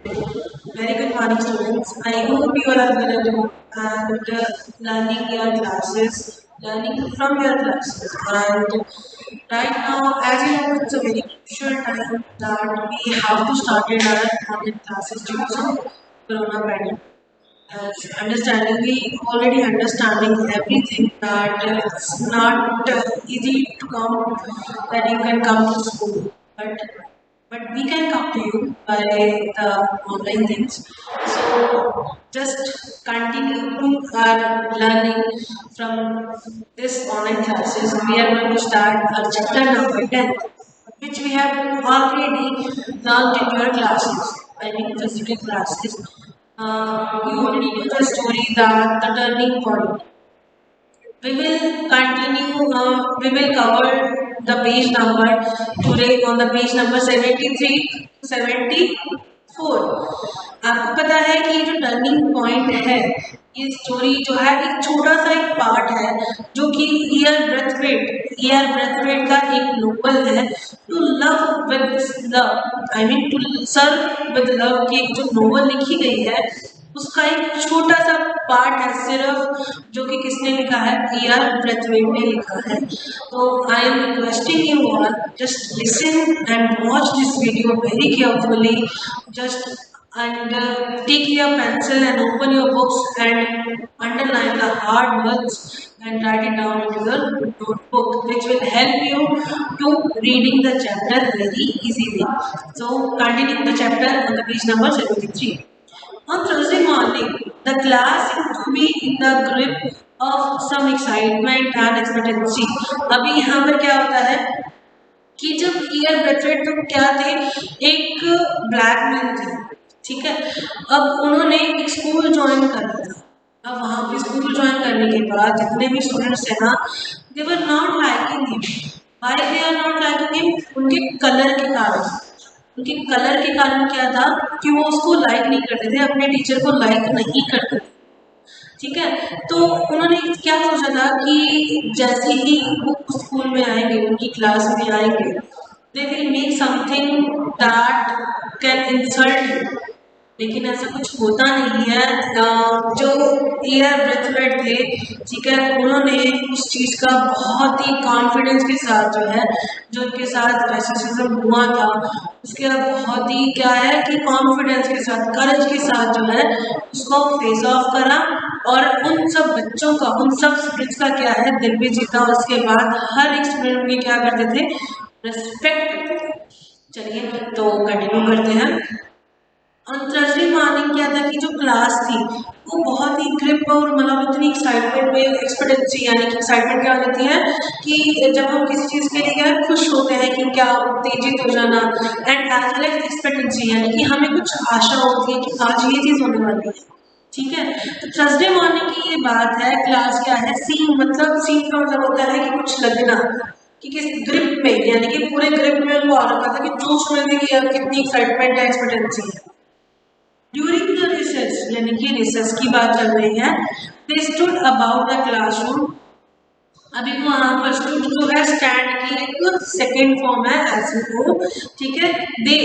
Very good morning, students. I hope you all are well and learning your classes, learning from your classes. And right now, as you know, it's a very crucial time that we have to start our online classes due to Corona pandemic. As understanding, we already understanding everything that it's not easy to come that you can come to school, but we can come to you by the online things. So just continue our learning from this online classes. We are going to start our chapter number 10, which we have already learned in your classes, I mean physical classes. You already know the story that the turning point. We will continue, we will cover the page number today on the page number 73 to 74. आपको पता है कि ये जो turning point है, ये story जो है एक छोटा सा एक पार्ट है जो कि ईयर ब्रेथ रेट का एक नोबल है to love with love, I mean to serve with love की जो नोबल लिखी गई है उसका एक छोटा सा पार्ट है सिर्फ, जो कि किसने लिखा है, ईआर ब्रेथवेट ने लिखा है. तो I am requesting you all just listen and watch this video very carefully. Just and take your pencil and open your books and underline the hard words and write it down in your notebook, which will help you to reading the chapter very easily. So continuing the chapter on the page number 73. On Thursday morning, the class seemed to be in the grip of some excitement and expectancy. अभी यहाँ पर क्या होता है कि जब year Brathwaite तो क्या थे, एक ब्लैक मैन थे, ठीक है. अब उन्होंने एक स्कूल ज्वाइन करा था. अब वहाँ पे स्कूल ज्वाइन करने के बाद जितने भी स्टूडेंट्स थे ना, they were not liking him. Why they are not liking him? उनके कलर के कारण. उनके कलर के कारण क्या था कि वो उसको लाइक नहीं करते थे, अपने टीचर को लाइक नहीं करते थे, ठीक है. तो उन्होंने क्या सोचा था कि जैसे ही वो स्कूल में आएंगे, उनकी क्लास में आएंगे, they will make something that can insult. लेकिन ऐसा कुछ होता नहीं है. जो ईयर ब्रेथवेट थे, ठीक है, उन्होंने उस चीज़ का बहुत ही कॉन्फिडेंस के साथ जो है, जो उनके साथ रेसिज्म हुआ था, उसके बहुत ही क्या है कि कॉन्फिडेंस के साथ, करेज के साथ जो है उसको फेस ऑफ करा और उन सब बच्चों का, उन सब स्टूडेंट्स का क्या है दिल भी जीता. उसके बाद हर एक स्टूडेंट की क्या करते थे, रेस्पेक्ट करते थे. चलिए तो कंटिन्यू करते हैं. ऑन थर्सडे मॉर्निंग क्या था कि जो क्लास थी वो बहुत ही ग्रिप और मतलब इतनी एक्साइटमेंट में एक्सपेक्टेंसी, यानी कि एक्साइटमेंट क्या होती है कि जब हम किसी चीज़ के लिए क्या खुश होते हैं कि क्या उत्तेजित हो जाना, and as well as expectancy यानी कि हमें कुछ आशा होती है कि आज ये चीज़ होने वाली है, ठीक है. तो थर्सडे मॉर्निंग की ये बात है. क्लास क्या है, सीन मतलब सीन का मतलब होता है कि कुछ लगना, कि किस ग्रिप में, यानी कि पूरे ग्रिप में उनको आ रखा था कि जोश में भी कि अब कितनी एक्साइटमेंट है, एक्सपेक्टेंसी है. ड्यूरिंग द रिसेस, यानी कि रिसेस की बात चल रही है, they stood about the classroom. अभी वहाँ पर स्टूड जो है स्टैंड की एक सेकेंड फॉर्म है एज यू, ठीक है. दे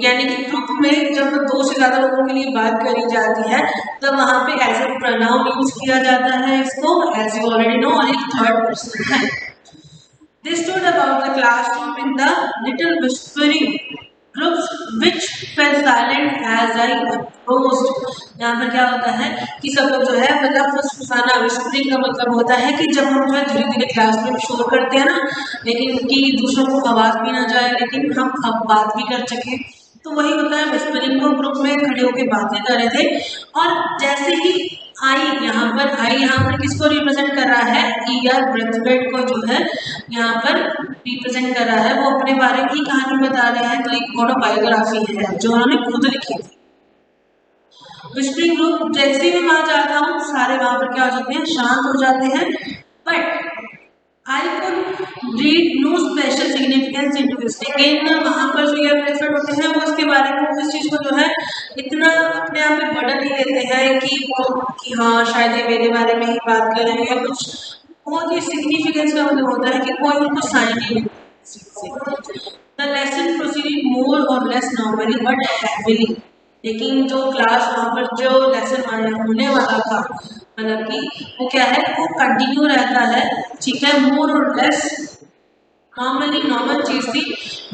यानी कि ग्रुप में जब दो से ज़्यादा लोगों के लिए बात करी जाती है तो वहाँ पे एज ए प्रोनाउन यूज किया जाता है इसको, एज यू ऑलरेडी नो, और एक थर्ड पर्सन है. They stood about the classroom in the little whispering groups which fell silent as I approached. यहाँ पर क्या होता है कि सब लोग जो है मतलब फुसफुसाना, whispering का मतलब होता है कि जब हम जो है धीरे धीरे क्लास में शोर करते हैं ना, लेकिन कि दूसरों को आवाज़ भी ना जाए लेकिन हम अब बात भी कर सकें, तो वही होता है विस्परिंग. को ग्रुप में खड़े होकर बातें कर रहे थे. और जैसे ही आई यहाँ पर किसको रिप्रेजेंट कर रहा है, ईआर ब्रेथवेट को जो है यहाँ पर रिप्रेजेंट कर रहा है. वो अपने बारे में ही कहानी बता रहे हैं, तो एक ऑटोबायोग्राफी है जो उन्होंने खुद लिखी थी. विस्परिंग ग्रुप जैसे ही मैं वहां जाता हूँ सारे वहां पर क्या हो जाते हैं, शांत हो जाते हैं. But I could read no special significance into this. लेकिन वहाँ पर जो ये ब्रेथवेट होते हैं वो इसके बारे में इस चीज़ को जो है इतना अपने आप में बर्डन नहीं लेते हैं कि हाँ शायद ये मेरे बारे में ही बात कर रहे हैं या कुछ. बहुत ही सिग्निफिकेंस का मतलब होता है कि कोई उनको साइन नहीं देता. द लेसन प्रोसीडेड मोर और लेस नॉर्मली बट हैवीली. लेकिन जो क्लास वहाँ पर जो लेसन होने वाला था, मतलब कि वो क्या है, वो कंटिन्यू रहता है, ठीक है, मोर और लेस नॉर्मली नॉर्मल चीज थी,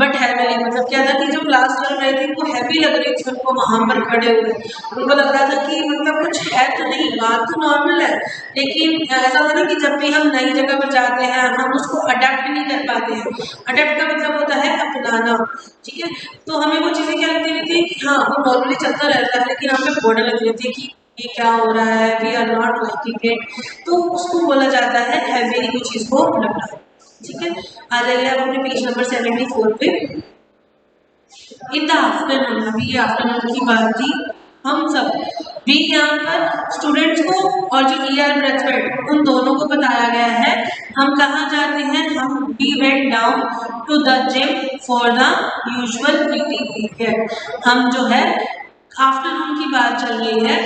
बट हैवी, मतलब क्या था कि जो क्लास चल रही थी वो हैवी लग रही थी उनको, वहां पर खड़े हुए उनको लग रहा था कि मतलब कुछ है तो नहीं, बात तो नॉर्मल है, लेकिन ऐसा होता है कि जब भी हम नई जगह पर जाते हैं हम उसको अडेप्ट नहीं कर पाते हैं। अडेप्ट का मतलब होता है अपनाना, ठीक है। तो हमें वो चीजें क्या लगती रहती है कि हाँ वो नॉर्मली चलता रहता है, लेकिन हमें बोर्डर लग रही थी कि ये क्या हो रहा है, we are not liking it, तो उसको बोला जाता है हैवी कोई चीज को लगना, ठीक है। आ जाइए आप अपने पेज नंबर 74 पे। इन द आफ्टरनून, अभी ये आफ्टरनून की बात थी, हम सब भी यहाँ पर स्टूडेंट्स को और जो ईआर ब्रेथवेट उन दोनों को बताया गया है, हम कहाँ जाते हैं, हम we went down to the gym for the usual PT period. हम जो है आफ्टरनून की बात चल रही है,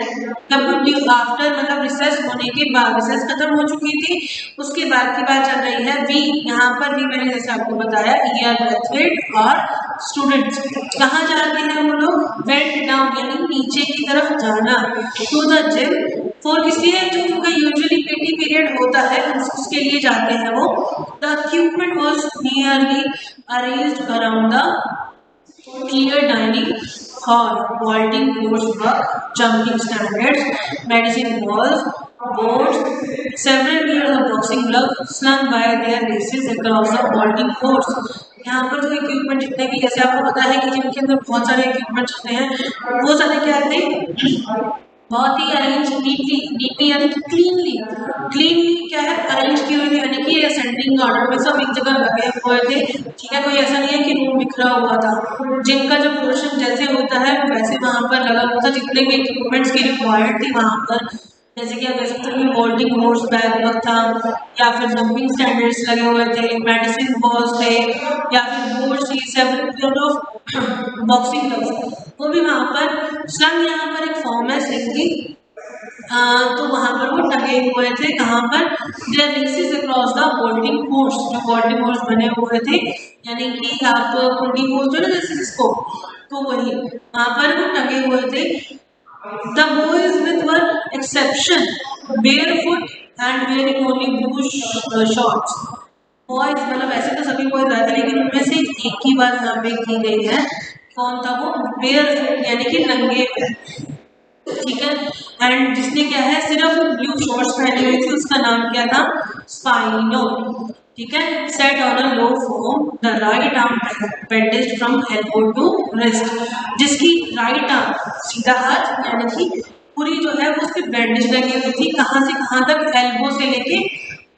तब आफ्टर मतलब रिसेस होने के बाद, रिसेस खत्म हो चुकी थी, उसके बाद की बात चल रही है। वी यहाँ पर भी मैंने जैसे आपको बताया ईआर ग्रेजुएट और स्टूडेंट्स कहाँ जाते हैं, वो लोग वेंट डाउन यानी नीचे की तरफ जाना, टू द जिम फॉर इसलिए जो उनका यूजुअली पीटी पीरियड होता है उसके लिए जाते हैं वो। The equipment was nearly arranged around the clear dining hall, vaulting coursework, jumping standards, medicine balls, boards, several pairs of boxing gloves slung by their laces across the vaulting course. यहाँ पर जो इक्विपमेंट जितने भी, जैसे आपको पता है कि जिनके अंदर बहुत सारे इक्विपमेंट्स होते हैं, वो सारे क्या थे, बहुत ही अरेंज नीटली, नीटली यानी कि क्लीनली, क्लीनली क्या है अरेंज की हुई थी, यानी कि असेंडिंग ऑर्डर में सब एक जगह लगे हुए थे, ठीक है। कोई ऐसा नहीं है कि रूम बिखरा हुआ था, जिनका जो पोर्शन जैसे होता है वैसे वहां पर लगा हुआ था, जितने भी इक्विपमेंट्स की रिक्वायर्ड थी वहां पर, जैसे कि आप कह सकते हो होल्डिंग हॉर्स बैग था, या फिर जंपिंग स्टैंडर्ड्स लगे हुए थे, मेडिसिन बॉल्स थे, या फिर बोर्ड्स थी, सेवरल ऑफ बॉक्सिंग ग्लव्स, वो भी वहां पर स्लंग, यहाँ पर एक फॉर्म है स्लिंग की, तो वहां पर वो टंगे हुए थे, कहाँ पर, their laces across the bolting ports, जो बोल्टिंग पोर्ट्स बने हुए थे, यानी कि आप कुंडी पोर्ट्स जो ना जैसे जिसको, तो वही वहां पर वो टंगे हुए थे। The boys with one exception barefoot and wearing only blue shorts, boys मतलब ऐसे तो सभी बॉयज आए थे, लेकिन उनमें से एक की बात यहाँ पे की गई है, कौन था वो, बेयरफुट यानी कि नंगे पैर, ठीक है। एंड जिसने क्या है सिर्फ ब्लू शॉर्ट्स पहनी हुई थी, उसका नाम क्या था, स्पाइनो, ठीक है। Set on a low form, the right arm bandage from elbow to wrist, जिसकी राइट आर्म सीधा हाथ यानी कि पूरी जो है वो उसकी बैंडेज लगी हुई थी, कहाँ से कहाँ तक, एल्बो से लेके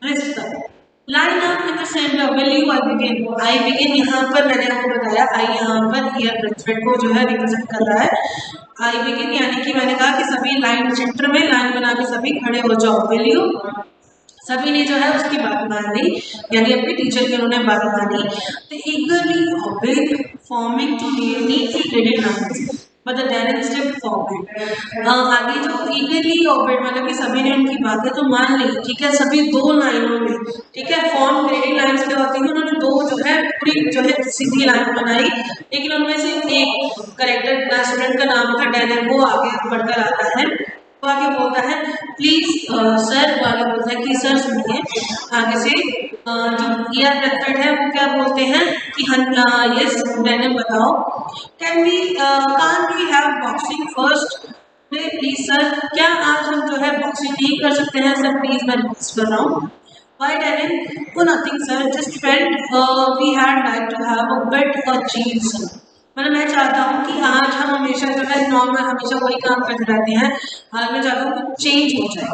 रिस्ट तक। Line up in the centre, will you I begin, यहाँ पर मैंने आपको बताया आई यहाँ पर ईयर ब्रेथवेट को जो है रिप्रेजेंट कर रहा है। आई बिगिन यानी कि मैंने कहा कि सभी लाइन सेंटर में लाइन बना के सभी खड़े हो जाओ, विल यू, सभी ने जो है उसकी बात मान ली, यानी अपने टीचर की उन्होंने बात मानी। तो eagerly obeyed, forming to neatly graded lines, but the Darren stepped forward. आगे जो eagerly obeyed मतलब कि सभी ने उनकी बातें तो मान ली, ठीक है, सभी दो लाइनों में, ठीक है, फॉर्म ग्रेडिंग लाइन्स क्या होती है, उन्होंने दो जो है पूरी जो है सीधी लाइन बनाई, लेकिन उनमें से एक करेक्टर स्टूडेंट का नाम था डैनियल, वो आगे बढ़कर आता है, वो आगे बोलता है प्लीज सर, वो आगे बोलता है कि सर सुनिए, आगे से जो ईआर ब्रेथवेट है वो क्या बोलते हैं कि हम यस डैनियल बताओ, can we can't we have boxing first, please sir, क्या आज हम जो है बॉक्सिंग नहीं कर सकते हैं सर, प्लीज मैं रिक्वेस्ट कर रहा हूँ। Why Daniel? Oh nothing sir, just felt we had like to have a bit of change sir. मतलब मैं चाहता हूँ कि आज हम हमेशा जो है नॉर्मल हमेशा वही काम करते रहते हैं, आज मैं चाहता हूँ कि चेंज हो जाए।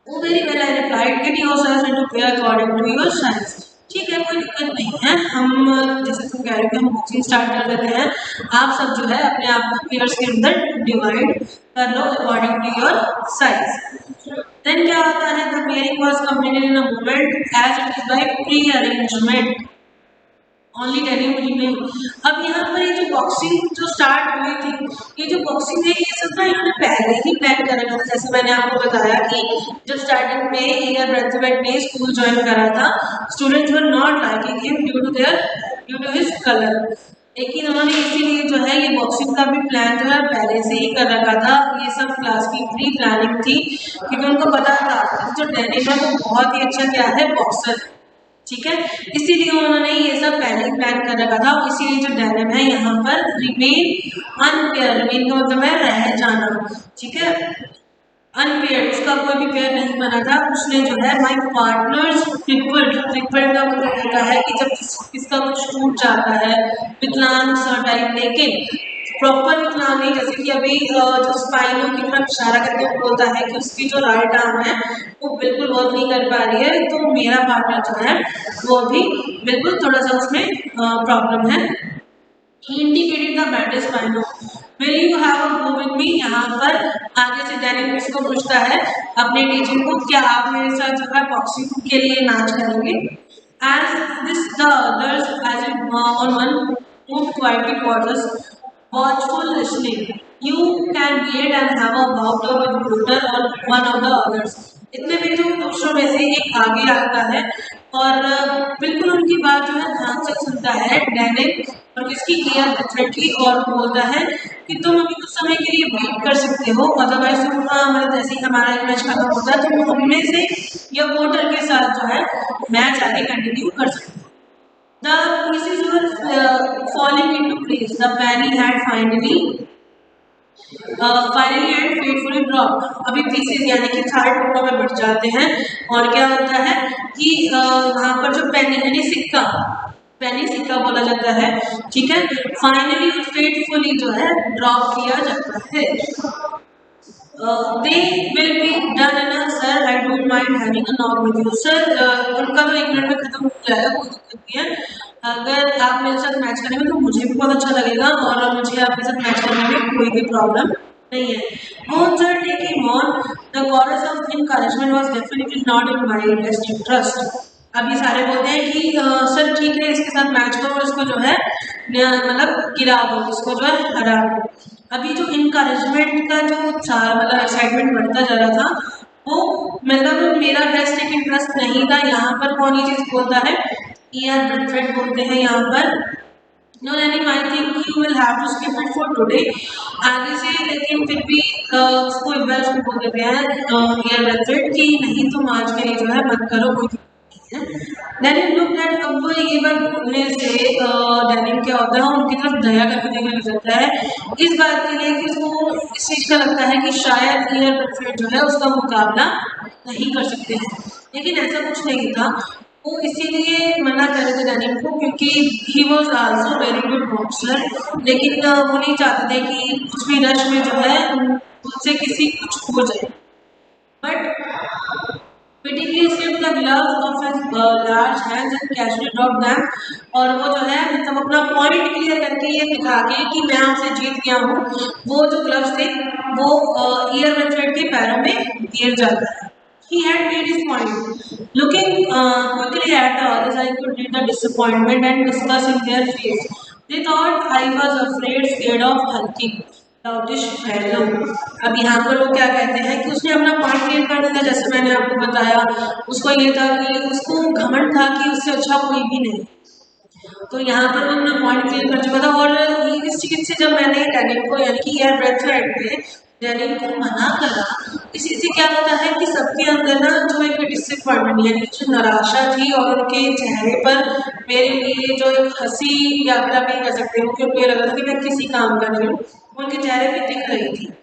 वो very well I replied, get yourself into pair according to your size, ठीक है कोई दिक्कत नहीं है, हम जैसे तुम कह रहे हो कि हम बॉक्सिंग स्टार्ट कर देते हैं, आप सब जो है अपने आप को पेयर्स के अंदर डिवाइड कर लो according to your size. Then क्या होता है, the pairing was completed in a moment as it is by pre arrangement, only telling में। अब यहाँ पर ये जो बॉक्सिंग जो स्टार्ट हुई थी, ये जो बॉक्सिंग है ये सब ना इन्होंने पहले ही प्लान कर रखा था, जैसे मैंने आपको बताया कि जब स्टार्टिंग में ईआर ब्रेथवेट ने स्कूल ज्वाइन करा था, students were not liking him due to his colour, लेकिन उन्होंने इसीलिए जो है ये बॉक्सिंग का भी प्लान जो है पहले से ही कर रखा था। ये सब क्लास की प्री प्लानिंग थी, क्योंकि उनको पता था जो डेनिम है वो बहुत ही अच्छा क्या है, बॉक्सर, ठीक है। इसीलिए उन्होंने ये सब पहले ही प्लान कर रखा था। इसीलिए जो डेनिम है यहाँ पर रिमेन अनपेयर, रिमेन का मतलब है रह जाना, ठीक है, अनपेयर, उसका कोई भी पेयर नहीं बना था। उसने जो है माई पार्टनर्स ट्रिपल, ट्रिपल का मतलब होता है कि जब किसका कुछ टूट जाता है, विकलांग सा टाइप, लेकिन प्रॉपर विकलांग नहीं, जैसे कि अभी जो स्पाइनो की तरफ इशारा करके वो बोलता है कि उसकी जो राइट आर्म है वो बिल्कुल वर्क नहीं कर पा रही है, तो मेरा पार्टनर जो है वो भी बिल्कुल थोड़ा सा उसमें प्रॉब्लम है। He indicated the bandage spinal. Will you have a go with me? यहाँ पर आगे से डेनिम इसको पूछता है अपने टीचिंग को, क्या आप मेरे साथ जो है बॉक्सिंग के लिए मैच करेंगे? As this the others as it on one moved quietly towards us, watchful listening. You can wait and have a bout with Bruder or one of the others. इतने में जो दूसरों में से एक आगे आता है और बिल्कुल उनकी बात जो है ध्यान से सुनता है डेनिम, और किसकी, क्लियर मेथड की, और बोलता है कि तुम अभी कुछ समय के लिए वेट कर सकते हो, अदरवाइज तुम मतलब जैसे ही हमारा मैच खत्म होता है तुम हम में से या वोटर के साथ जो है मैच आगे कंटिन्यू कर सकते हो। The pieces were falling into place. The penny had finally and faithfully drop. अभी पीसेस यानी कि थर्ड टुकड़ों में बढ़ जाते हैं, और क्या होता है कि वहाँ पर जो पेनी यानी सिक्का, पेनी सिक्का बोला जाता है, ठीक है, फाइनली फेटफुली जो है ड्रॉप किया जाता है। They will be done in sir, I don't mind having a knock with you sir, उनका तो 1 मिनट में खत्म हो जाएगा, कोई दिक्कत नहीं है। अगर आप मेरे साथ मैच करेंगे तो मुझे भी बहुत अच्छा लगेगा, और मुझे आपके साथ मैच करने में कोई भी प्रॉब्लम नहीं है। Mohan sir taking on the coarse of encouragement was definitely not in my best interest. अभी सारे बोलते हैं कि सर ठीक है इसके साथ मैच करो और इसको जो है मतलब गिरा दो, इसको जो है हरा दो। अभी जो इनकरेजमेंट का जो मतलब एक्साइटमेंट बढ़ता जा रहा था, वो मतलब मेरा बेस्ट एक इंटरेस्ट नहीं था। यहाँ पर कौन ये चीज बोलता है, ईआर ब्रेडफ्रेड बोलते हैं यहाँ पर, नो यानी I think you will have to skip it for today, आगे से, लेकिन फिर भी उसको एक बार उसको बोल देते हैं ईआर ब्रेडफ्रेड कि नहीं तुम आज के लिए जो है मत करो, कोई डेनिम लुक दैट, अब वो ये बात बोलने से डेनिम क्या होता है, उनकी तरफ दया करके देखने लग जाता है इस बात के लिए कि उसको इस चीज का लगता है कि शायद ईयर परफेक्ट जो है उसका मुकाबला नहीं कर सकते हैं, लेकिन ऐसा कुछ नहीं था। वो इसीलिए मना कर रहे थे डेनिम को क्योंकि he was also very good boxer, लेकिन वो नहीं चाहते थे कि कुछ भी रश में जो है उनसे किसी कुछ हो जाए। But Critically slipped the gloves of his large hands and casually dropped them, और वो जो है मतलब अपना पॉइंट क्लियर करके ये दिखा के कि मैं आपसे जीत गया हूँ, वो जो ग्लव्स थे वो ईयर मेथड के पैरों में गिर जाता है। He had made his point. Looking quickly at the others, I could read the disappointment and disgust in their face. They thought I was afraid, scared of hulking. Loutish fellow. अब यहाँ पर वो क्या कहते हैं कि उसने अपना पॉइंट क्लियर कर दिया, जैसे मैंने आपको बताया, उसको ये था कि उसको घमंड था कि उससे अच्छा कोई भी नहीं, तो यहाँ पर वो अपना पॉइंट क्लियर कर चुका था। और इस चीज से जब मैंने डेनिम को यानी कि एयर ब्रेथ साइड पे डेनिम को मना करा, इसी से क्या होता है कि सबके अंदर ना जो एक डिसअपॉइंटमेंट यानी जो निराशा थी, और उनके चेहरे पर मेरे लिए जो एक हंसी यात्रा भी कह सकते हो, क्योंकि लग रहा था कि मैं किसी काम कर रही हूँ, उनके चेहरे पे दिख रही थी।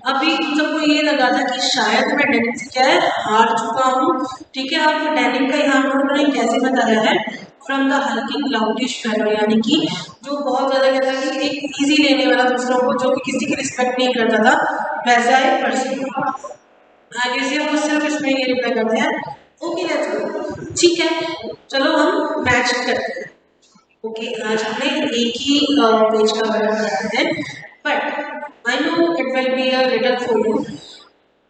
अभी सबको ये लगा था कि शायद मैं डेनिम से क्या है हार चुका हूँ, ठीक है। अब डेनिम का यहाँ पर उन्होंने कैसे बताया है, फ्रॉम द हल्किंग लाउडिश फेलो, यानी कि जो बहुत ज्यादा कहता है कि एक इजी लेने वाला दूसरों को, जो कि किसी की रिस्पेक्ट नहीं करता था, वैसा एक पर्सन। आगे से वो सिर्फ इसमें ये रिप्लाई करते हैं ओके लेट्स, ठीक है चलो हम मैच करते हैं। ओके आज हमने एक ही पेज का वर्णन करना है, but I know it will be a little for you,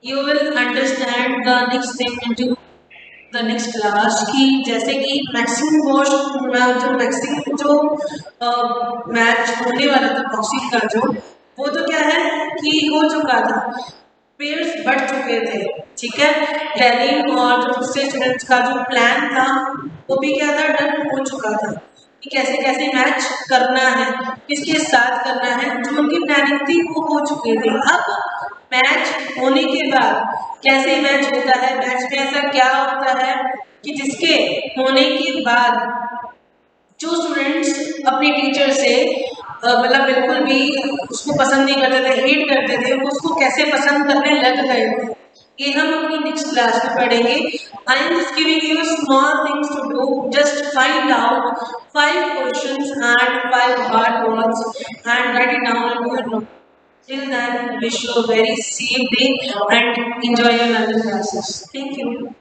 you will understand the next thing into the next class, की जैसे कि मैक्सिमम जो मैक्सिमम जो मैच होने वाला था बॉक्सिंग का, जो वो तो क्या है कि हो चुका था, पेयर्स बढ़ चुके थे, ठीक है। डेनिम और जो दूसरे स्टूडेंट्स का जो प्लान था वो भी क्या था, डन हो चुका था। कि कैसे कैसे मैच करना है, किसके साथ करना है। जो उनकी प्लानिंग थी वो हो चुकी थी। अब मैच होने के बाद कैसे मैच होता है, मैच में ऐसा क्या होता है कि जिसके होने के बाद जो स्टूडेंट्स अपने टीचर से मतलब बिल्कुल भी उसको पसंद नहीं करते थे, हेट करते थे, वो उसको कैसे पसंद करने लग गए थे, ये हम अपनी नेक्स्ट क्लास में पढ़ेंगे। I am just giving you small things to do, just find out 5 questions and 5 hard words and write it down in your note. Till then, wish you a very safe day and enjoy your learning classes. Thank you.